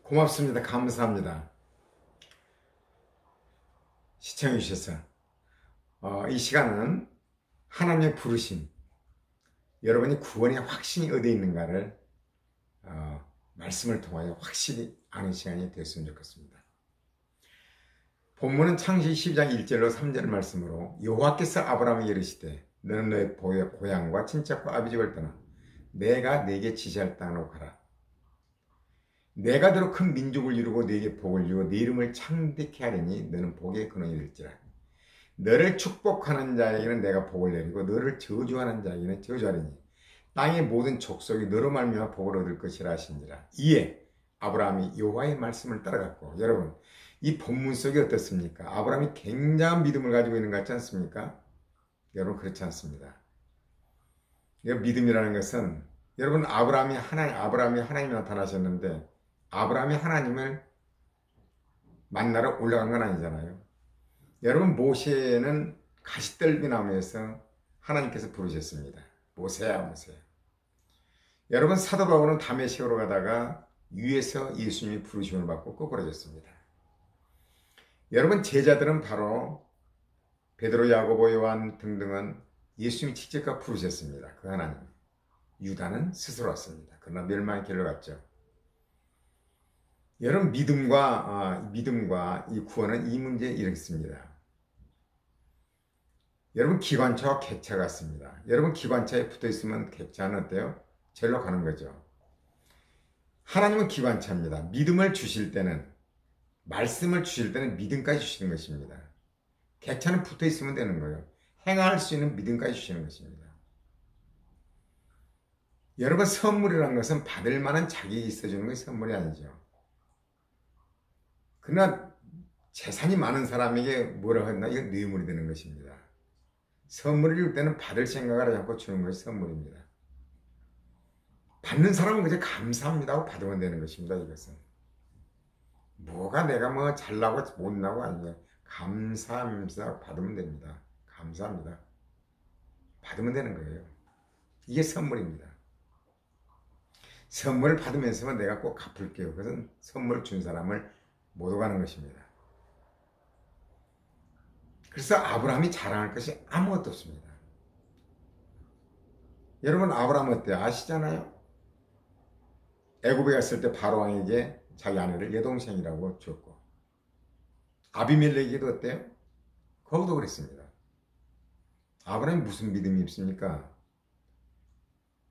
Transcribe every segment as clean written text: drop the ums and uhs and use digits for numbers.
고맙습니다. 감사합니다. 시청해 주셔서 이 시간은 하나님의 부르심, 여러분이 구원의 확신이 어디에 있는가를 말씀을 통하여 확실히 아는 시간이 됐으면 좋겠습니다. 본문은 창세기 12장 1절로 3절 말씀으로 여호와께서 아브라함에게 이르시되 너는 너의 고향과 친척과 아비집을 떠나 내가 네게 지시할 땅으로 가라. 내가 더러 큰 민족을 이루고 네게 복을 주고 네 이름을 창대케 하리니 너는 복의 근원이 될지라. 너를 축복하는 자에게는 내가 복을 내리고 너를 저주하는 자에게는 저주하리니 땅의 모든 족속이 너로 말미암아 복을 얻을 것이라 하시니라. 이에 아브라함이 여호와의 말씀을 따라갔고, 여러분 이 본문 속이 어떻습니까? 아브라함이 굉장한 믿음을 가지고 있는 것 같지 않습니까? 여러분 그렇지 않습니다. 믿음이라는 것은 여러분 아브라함이 하나님이 나타나셨는데 아브라함이 하나님을 만나러 올라간 건 아니잖아요. 여러분 모세는 가시떨비 나무에서 하나님께서 부르셨습니다. 모세야 모세야. 여러분 사도 바울은 다메섹으로 가다가 위에서 예수님이 부르심을 받고 꼬꾸라졌습니다. 여러분 제자들은 바로 베드로, 야고보, 요한 등등은 예수님이 직접 부르셨습니다. 그 하나님. 유다는 스스로 왔습니다. 그러나 멸망의 길로 갔죠. 여러분 믿음과 이 구원은 이 문제에 이르겠습니다. 여러분 기관차와 객차 같습니다. 여러분 기관차에 붙어있으면 객차는 어때요? 절로 가는 거죠. 하나님은 기관차입니다. 믿음을 주실 때는, 말씀을 주실 때는 믿음까지 주시는 것입니다. 객차는 붙어있으면 되는 거예요. 행할 수 있는 믿음까지 주시는 것입니다. 여러분 선물이라는 것은 받을 만한 자격이 있어주는 것이 선물이 아니죠. 그러나 재산이 많은 사람에게 뭐라고 했나? 이건 뇌물이 되는 것입니다. 선물을 줄 때는 받을 생각을 하지 않고 주는 것이 선물입니다. 받는 사람은 그저 감사합니다 하고 받으면 되는 것입니다. 이것은 뭐가 내가 뭐 잘나고 못나고 아니냐, 감사합니다 받으면 됩니다. 감사합니다 받으면 되는 거예요. 이게 선물입니다. 선물을 받으면서만 내가 꼭 갚을게요. 그것은 선물을 준 사람을 못 오가는 것입니다. 그래서 아브라함이 자랑할 것이 아무것도 없습니다. 여러분 아브라함 어때요? 아시잖아요. 애굽에 갔을 때 바로왕에게 자기 아내를 여동생이라고 줬고, 아비멜렉에게도 어때요? 거기도 그랬습니다. 아브라함이 무슨 믿음이 있습니까?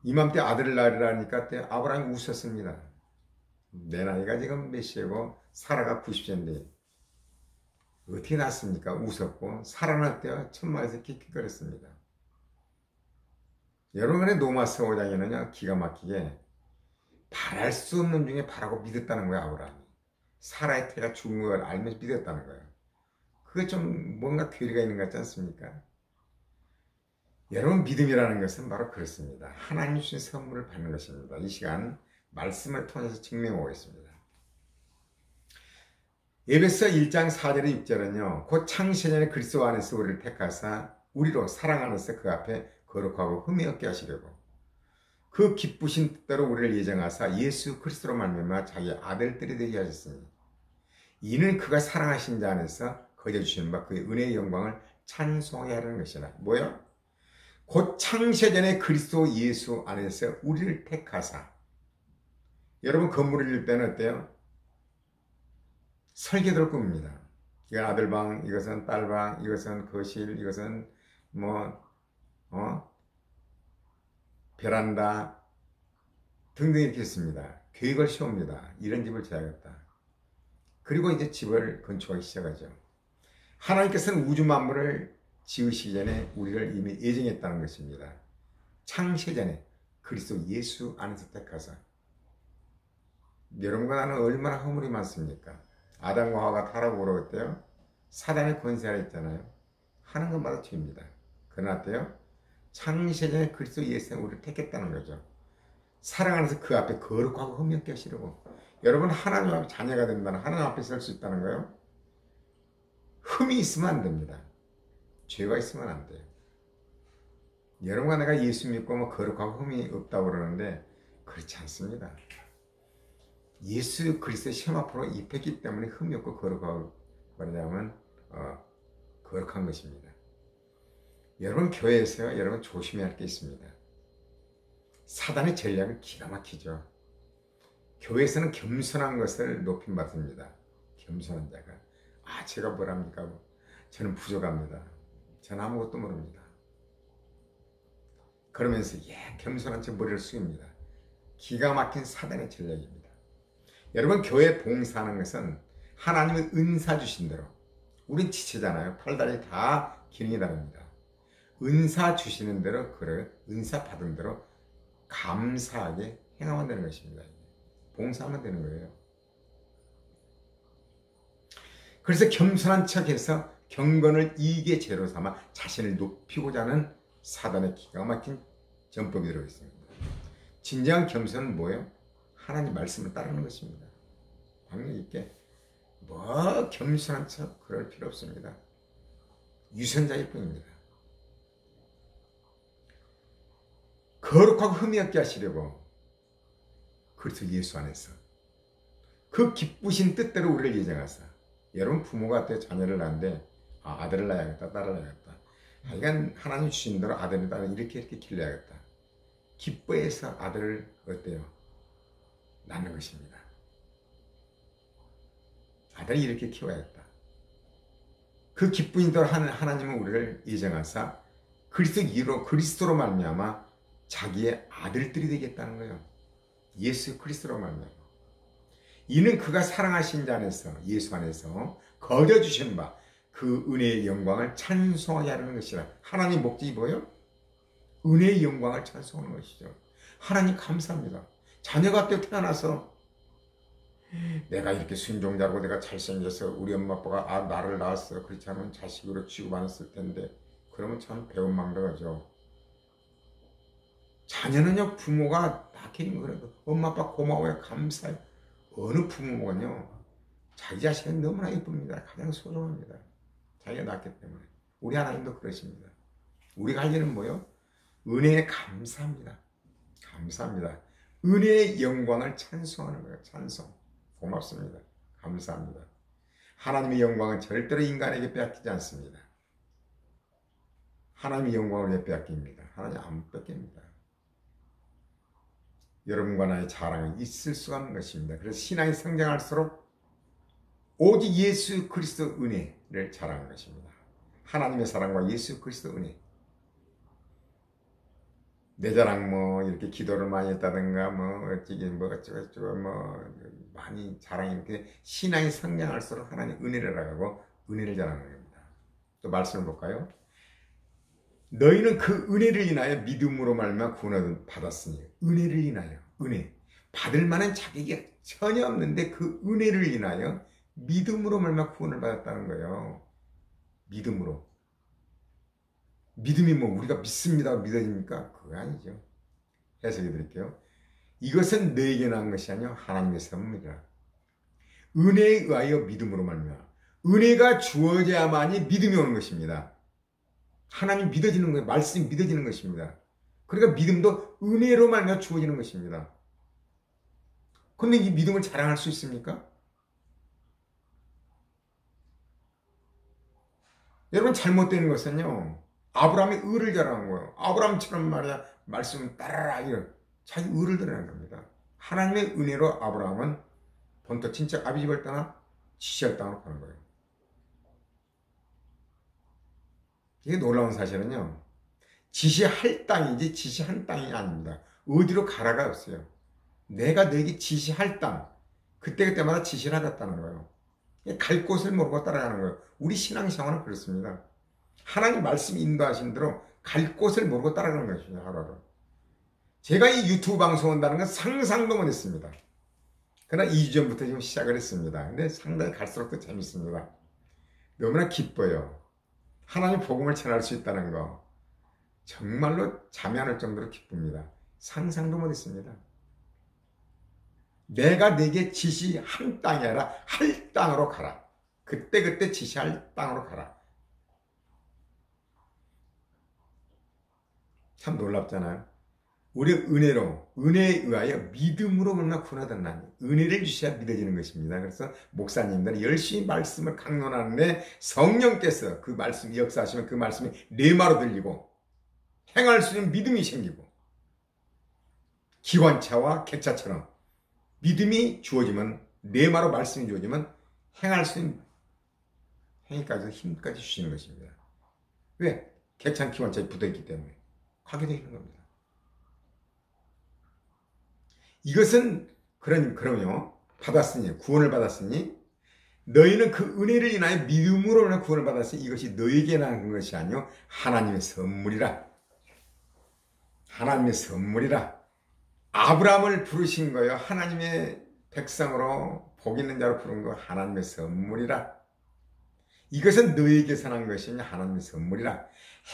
이맘때 아들을 낳으라니까 때 아브라함이 웃었습니다. 내 나이가 지금 몇이고 사라가 90세인데 어떻게 낳습니까? 웃었고, 살아날 때와 천막에서 킥킥거렸습니다. 여러분의 노마스 5장에는요 기가 막히게 바랄 수 없는 중에 바라고 믿었다는 거예요. 아브라함이 사라의 태가 죽은 걸 알면서 믿었다는 거예요. 그게 좀 뭔가 괴리가 있는 것 같지 않습니까? 여러분 믿음이라는 것은 바로 그렇습니다. 하나님 주신 선물을 받는 것입니다. 이 시간 말씀을 통해서 증명해 보겠습니다. 에베소 1장 4절에 6절은요 곧 창세전에 그리스도 안에서 우리를 택하사 우리로 사랑 안에서 그 앞에 거룩하고 흠이 없게 하시려고 그 기쁘신 뜻대로 우리를 예정하사 예수 그리스도로 말미암아 자기 아들들이 되게 하셨으니 이는 그가 사랑하신 자 안에서 거저주시는 바 그의 은혜의 영광을 찬송하게 하려는 것이라. 뭐요? 곧 창세전에 그리스도 예수 안에서 우리를 택하사. 여러분 건물을 질 때는 어때요? 설계도를 꾸밉니다. 이건 아들방, 이것은 딸방, 이것은 거실, 이것은 베란다 등등 이렇게 있습니다. 계획을 세웁니다. 이런 집을 지어야겠다. 그리고 이제 집을 건축하기 시작하죠. 하나님께서는 우주 만물을 지으시기 전에 우리를 이미 예정했다는 것입니다. 창세전에 그리스도 예수 안에서 택하사. 여러분과 나는 얼마나 허물이 많습니까? 아담과 하와가 타락으로 어때요? 사단의 권세가 있잖아요. 하는 것마다 죄입니다. 그러나 어때요? 창세전에 그리스도 예수는 우리를 택했다는 거죠. 사랑 안에서 그 앞에 거룩하고 흠이 없게 하시려고. 여러분 하나님 앞에 자녀가 된다는, 하나님 앞에 설 수 있다는 거예요. 흠이 있으면 안 됩니다. 죄가 있으면 안 돼요. 여러분과 내가 예수 믿고 거룩하고 흠이 없다고 그러는데 그렇지 않습니다. 예수 그리스도의 세마포로 입혔기 때문에 흠이 없고 거룩하고 말하자면 거룩한 것입니다. 여러분 교회에서 여러분 조심해야 할 게 있습니다. 사단의 전략은 기가 막히죠. 교회에서는 겸손한 것을 높임받습니다. 겸손한 자가 제가 뭐랍니까? 저는 부족합니다. 저는 아무것도 모릅니다. 그러면서 겸손한 척 머리를 숙입니다. 기가 막힌 사단의 전략입니다. 여러분 교회 봉사하는 것은 하나님의 은사 주신 대로, 우린 지체잖아요. 팔다리 다 기능이 다릅니다. 은사 주시는 대로, 은사 받은 대로 감사하게 행하면 되는 것입니다. 봉사하면 되는 거예요. 그래서 겸손한 척해서 경건을 이익의 재로 삼아 자신을 높이고자 하는 사단의 기가 막힌 전법이 들어있습니다. 진정한 겸손은 뭐예요? 하나님 말씀을 따르는 것입니다. 방력 있게 겸손한 척 그럴 필요 없습니다. 유선자일 뿐입니다. 거룩하고 흠이 없게 하시려고 그리스도 예수 안에서 그 기쁘신 뜻대로 우리를 예정하사, 여러분 부모가 때 자녀를 낳는데 아들을 낳아야겠다, 딸을 낳아야겠다, 이건 하나님 주신 대로 아들을 딸을 이렇게 길러야겠다, 기뻐해서 아들을 어때요? 낳는 것입니다. 아들을 이렇게 키워야겠다. 그 기쁜 대로 하나님은 우리를 예정하사 그리스도로 말미암아 자기의 아들들이 되겠다는 거예요. 예수 그리스도로 말미암아. 이는 그가 사랑하신 자 안에서, 예수 안에서 거저주신 바 그 은혜의 영광을 찬송하게 하려는 것이라. 하나님 목적이 뭐예요? 은혜의 영광을 찬송하는 것이죠. 하나님 감사합니다. 자녀가 또 태어나서 내가 이렇게 순종자고 내가 잘생겨서 우리 엄마 아빠가 나를 낳았어, 그렇지 않으면 자식으로 취급받았을 텐데, 그러면 참 배은망덕하죠. 자녀는요, 부모가 낳기는 그래도 엄마 아빠 고마워요, 감사해요. 어느 부모가요 자기 자식은 너무나 예쁩니다. 가장 소중합니다. 자기가 낳기 때문에. 우리 하나님도 그러십니다. 우리가 할 일은 뭐요? 은혜에 감사합니다. 감사합니다. 은혜의 영광을 찬송하는 거예요. 찬송. 고맙습니다. 감사합니다. 하나님의 영광은 절대로 인간에게 빼앗기지 않습니다. 하나님의 영광을 왜 빼앗깁니다? 하나님 안 뺏깁니다. 여러분과 나의 자랑은 있을 수가 없는 것입니다. 그래서 신앙이 성장할수록 오직 예수 그리스도 은혜를 자랑하는 것입니다. 하나님의 사랑과 예수 그리스도 은혜. 내 자랑 이렇게 기도를 많이 했다든가 어쩌고 많이 자랑이 이렇게 신앙이 성장할수록 하나님 은혜를 나가고 은혜를 자랑하는 겁니다. 또 말씀을 볼까요? 너희는 그 은혜를 인하여 믿음으로 말미암아 구원을 받았으니, 은혜를 인하여, 은혜 받을 만한 자격이 전혀 없는데 그 은혜를 인하여 믿음으로 말미암아 구원을 받았다는 거예요. 믿음으로. 믿음이 우리가 믿습니다 믿어집니까? 그거 아니죠. 해석해 드릴게요. 이것은 너에게 난 것이 아니요 하나님의 선물이라. 은혜에 의하여 믿음으로 말미암아. 은혜가 주어져야만이 믿음이 오는 것입니다. 하나님 믿어지는 거예요. 말씀이 믿어지는 것입니다. 그러니까 믿음도 은혜로 말미암아 주어지는 것입니다. 그런데 이 믿음을 자랑할 수 있습니까? 여러분 잘못된 것은요, 아브라함의 의를 자랑한 거예요. 아브라함처럼 말이야 말씀을 따라라, 이런 자기 의를 드러낸 겁니다. 하나님의 은혜로 아브라함은 본토 친척 아비집을 떠나 지시할 땅으로 가는 거예요. 이게 놀라운 사실은요, 지시할 땅이지 지시한 땅이 아닙니다. 어디로 가라가 없어요. 내가 너에게 지시할 땅, 그때그때마다 지시를 하겠다는 거예요. 갈 곳을 모르고 따라가는 거예요. 우리 신앙생활은 그렇습니다. 하나님 말씀이 인도하신 대로 갈 곳을 모르고 따라가는 것입니다. 하루하루. 제가 이 유튜브 방송 한다는 건 상상도 못했습니다. 그러나 2주 전부터 지금 시작을 했습니다. 근데 상당히 갈수록 더 재밌습니다. 너무나 기뻐요. 하나님 복음을 전할 수 있다는 거 정말로 잠이 안 올 정도로 기쁩니다. 상상도 못했습니다. 내가 내게 지시한 땅이 아니라 할 땅으로 가라. 그때그때 지시할 땅으로 가라. 참 놀랍잖아요. 우리 은혜에 의하여 믿음으로 얼마나 구원하셨나니 은혜를 주셔야 믿어지는 것입니다. 그래서 목사님들이 열심히 말씀을 강론하는데 성령께서 그 말씀이 역사하시면 그 말씀이 레마로 들리고 행할 수 있는 믿음이 생기고 기관차와 객차처럼 믿음이 주어지면 레마로 말씀이 주어지면 행할 수 있는 행위까지 힘까지 주시는 것입니다. 왜? 객찬 기관차에 붙어있기 때문에 가게 되어 있는 겁니다. 이것은 그러면요 받았으니 구원을 받았으니 너희는 그 은혜를 인하여 믿음으로 구원을 받았으니 이것이 너에게 난 것이 아니요 하나님의 선물이라. 하나님의 선물이라. 아브라함을 부르신 거요 하나님의 백성으로 복 있는 자로 부른 거 하나님의 선물이라. 이것은 너에게서 난 것이 아니냐 하나님의 선물이라.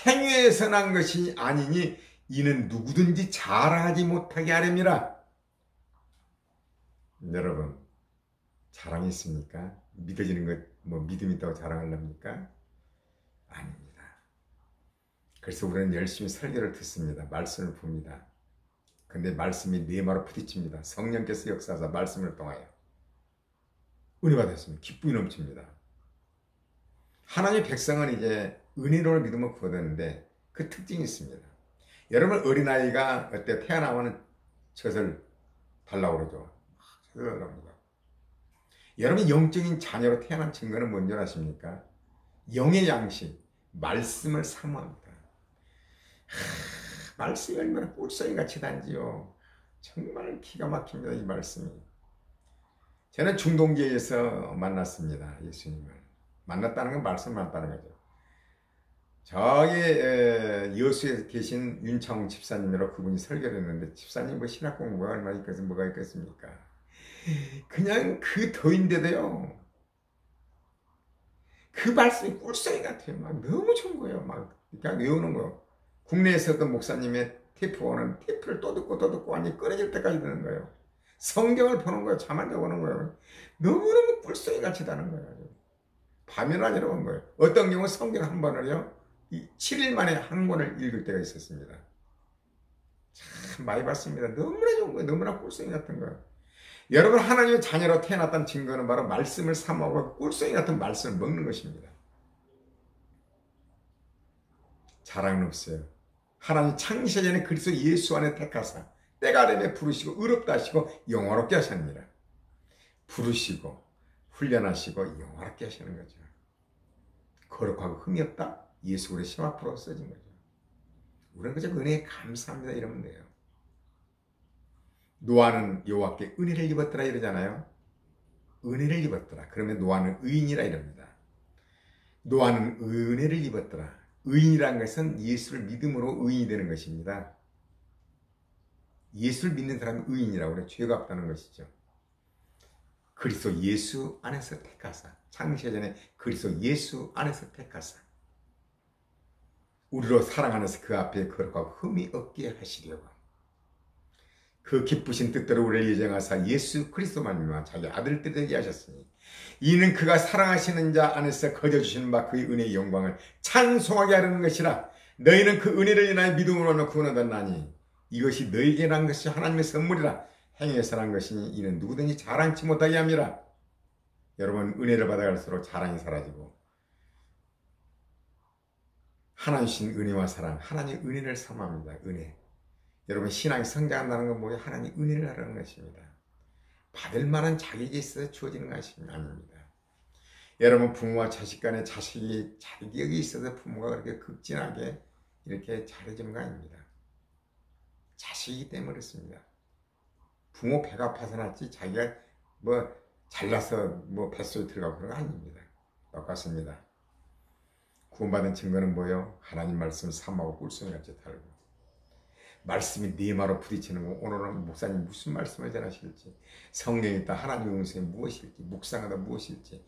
행위에서 난 것이 아니니 이는 누구든지 자랑하지 못하게 하렵니라. 여러분 자랑이 있습니까? 믿어지는 것, 믿음이 있다고 자랑하려합니까? 아닙니다. 그래서 우리는 열심히 설교를 듣습니다. 말씀을 봅니다. 근데 말씀이 내 말을 부딪힙니다. 성령께서 역사하사 말씀을 통하여 은혜 받았습니다. 기쁨이 넘칩니다. 하나님의 백성은 이제 은혜로운 믿음을 구원하는데 그 특징이 있습니다. 여러분 어린아이가 어때 태어나면 젖을 달라고 그러죠. 젖을 달라고 합니다. 여러분 영적인 자녀로 태어난 증거는 뭔지 아십니까? 영의 양식, 말씀을 사모합니다. 말씀이 얼마나 꿀송이같이 단지요. 정말 기가 막힙니다. 이 말씀이. 저는 중동교회에서 만났습니다. 예수님을. 만났다는 건 말씀을 만났다는 거죠. 저기 여수에 계신 윤창웅 집사님이라고 그분이 설교를 했는데 집사님 신학 공부가 얼마나 뭐가 있겠습니까? 그냥 그 더인데도요. 그 말씀이 꿀송이 같아요. 막 너무 좋은 거예요. 막 그냥 외우는 거예요. 국내에서 어떤 목사님의 테이프는 테이프를 또 듣고 완전히 끊어질 때까지 듣는 거예요. 성경을 보는 거예요. 잠안 자보는 거예요. 너무너무 꿀송이 같이 다는 거예요. 파멸하려고 한 거예요. 어떤 경우 성경 한 번을요 7일 만에 한 권을 읽을 때가 있었습니다. 참 많이 봤습니다. 너무나 좋은 거예요. 너무나 꿀송이 같은 거예요. 여러분 하나님의 자녀로 태어났다는 증거는 바로 말씀을 사모하고 꿀송이 같은 말씀을 먹는 것입니다. 자랑은 없어요. 하나님 창세 전에 그리스도 예수 안에 택하사 때가 되매 부르시고 의롭다 하시고 영화롭게 하셨느니라. 부르시고 훈련하시고 영화롭게 하시는 거죠. 거룩하고 흠이 없다? 예수 그리스도의 심 앞으로 써진 거죠. 우리는 그저 은혜에 감사합니다 이러면 돼요. 노아는 여호와께 은혜를 입었더라 이러잖아요. 은혜를 입었더라. 그러면 노아는 의인이라 이럽니다. 노아는 은혜를 입었더라. 의인이라는 것은 예수를 믿음으로 의인이 되는 것입니다. 예수를 믿는 사람이 의인이라고 그래. 죄가 없다는 것이죠. 그리스도 예수 안에서 택하사 창세전에 그리스도 예수 안에서 택하사 우리로 사랑하면서 그 앞에 거룩하고 흠이 없게 하시려고 그 기쁘신 뜻대로 우리를 예정하사 예수 그리스도만 믿어 자기 아들 되게 하셨으니 이는 그가 사랑하시는 자 안에서 거저주시는 바 그의 은혜의 영광을 찬송하게 하려는 것이라. 너희는 그 은혜를 인하여 믿음으로 구원하였나니 이것이 너희에게 난 것이 하나님의 선물이라. 행위에서 난 것이니 이는 누구든지 자랑치 못하게 함이라. 여러분 은혜를 받아갈수록 자랑이 사라지고 하나님 주신 은혜와 사랑, 하나님의 은혜를 사모합니다. 은혜. 여러분 신앙이 성장한다는 건 뭐예요? 하나님 은혜를 하라는 것입니다. 받을 만한 자격이 있어서 주어지는 것이 아닙니다. 여러분 부모와 자식 간에 자격이 있어서 부모가 그렇게 극진하게 이렇게 잘해주는 거 아닙니다. 자식이기 때문에 그렇습니다. 부모 배가 아파서 났지 자기가 잘나서 뱃속에 들어가고 그런 거 아닙니다. 똑같습니다. 구원받은 증거는 뭐예요? 하나님 말씀 사모하고 꿀송이같이 달고 말씀이 네 마로 부딪히는 거. 오늘은 목사님 무슨 말씀을 전하실지 성경에 있다 하나님의 음성이 무엇일지 묵상하다 무엇일지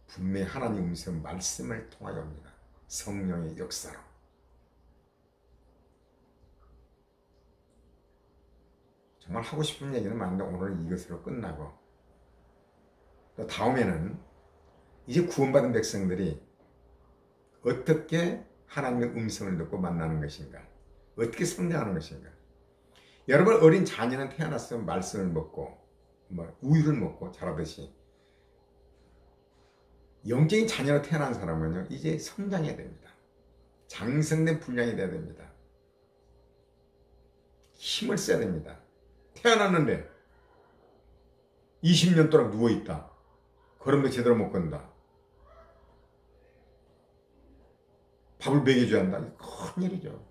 분명히 하나님의 음성 말씀을 통하여 옵니다. 성령의 역사로. 정말 하고 싶은 얘기는 많은데 오늘은 이것으로 끝나고 또 다음에는 이제 구원받은 백성들이 어떻게 하나님의 음성을 듣고 만나는 것인가, 어떻게 성장하는 것인가, 여러분 어린 자녀는 태어났으면 말씀을 먹고 우유를 먹고 자라듯이 영적인 자녀로 태어난 사람은요 이제 성장해야 됩니다. 장성된 분량이 돼야 됩니다. 힘을 써야 됩니다. 태어났는데 20년 동안 누워있다. 걸음도 제대로 못 건다. 밥을 먹여줘야 한다. 큰일이죠.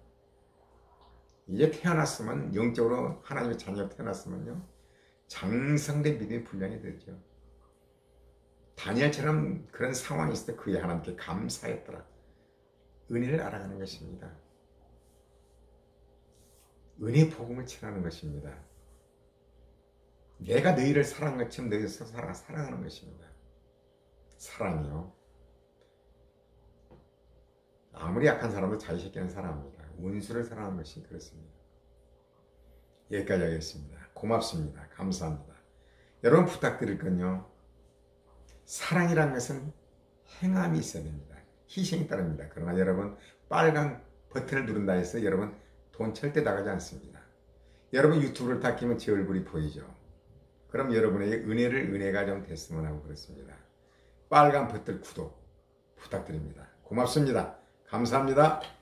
이제 태어났으면 영적으로 하나님의 자녀로 태어났으면요 장성된 믿음의 분량이 되죠. 다니엘처럼 그런 상황이 있을 때 그의 하나님께 감사했더라. 은혜를 알아가는 것입니다. 은혜 복음을 전하는 것입니다. 내가 너희를 사랑한 것처럼 너희도 사랑하는 것입니다. 사랑이요. 아무리 약한 사람도 자기 새끼는 사랑합니다. 원수를 사랑하는 것이 그렇습니다. 여기까지 하겠습니다. 고맙습니다. 감사합니다. 여러분 부탁드릴 건요. 사랑이라는 것은 행함이 있어야 됩니다. 희생이 따릅니다. 그러나 여러분 빨간 버튼을 누른다 해서 여러분 돈 절대 나가지 않습니다. 여러분 유튜브를 다 키면 제 얼굴이 보이죠. 그럼 여러분에게 은혜가 좀 됐으면 하고 그렇습니다. 빨간 버튼 구독 부탁드립니다. 고맙습니다. 감사합니다.